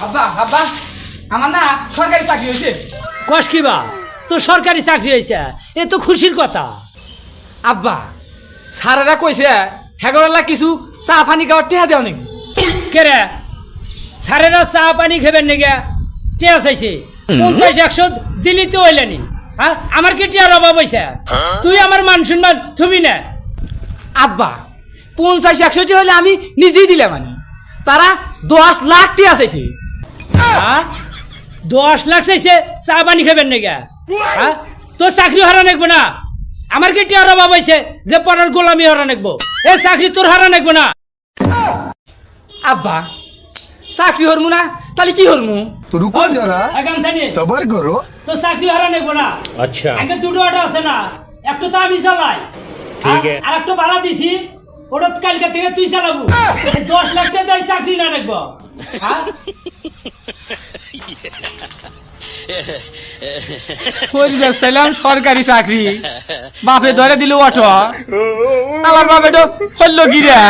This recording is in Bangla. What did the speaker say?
আব্বা আব্বা আমার না সরকারি চাকরি হয়েছে। কস কি বা তোর সরকারি চাকরি হয়েছে, এ তো খুশির কথা। আব্বা স্যারেরা কইছে হেগরলা কিছু চা পানি খাওয়ার টেহা দেও নাকি? কে রে স্যারেরা চা পানি খাবেন নাকি? টিয়া চাইছে 50-100 দিলি তো হইলেনি। হ্যাঁ আমার কি টিয়ার অভাব হয়েছে? তুই আমার মান সম্মান তুমি না। আব্বা 50-100 হলে আমি নিজেই দিলাম মানে তারা 10 লাখ টিয়া চাইছে। হ্যাঁ 10 লাখ চাইছে চা পানি খাবেন নাকি? হ্যাঁ তোর চাকরি হারা নাকবো না? আমার কি টিয়ার অভাব হয়েছে যে পরের গোলামি হারা নাকবো? এ চাকরি তোর হারা নাকবো না। আব্বা চাকরি হরমু না তাহলে কি হরমু? तो रुको जरा सबर करो। তো চাকরি হারা নেবো না। আচ্ছা আগে দুটো অটো আছে না, একটা তো আমি চালাই, ঠিক আছে। আর একটা ভাড়া দিছি, ওটা কালকে থেকে তুই চালাবো। 10 লাখ টাকা দিয়ে চাকরি না নেবো। চাইলাম সরকারি চাকরি, বাপে ধরে দিল অটো, আমার বাপে তো হল্লো গিরা।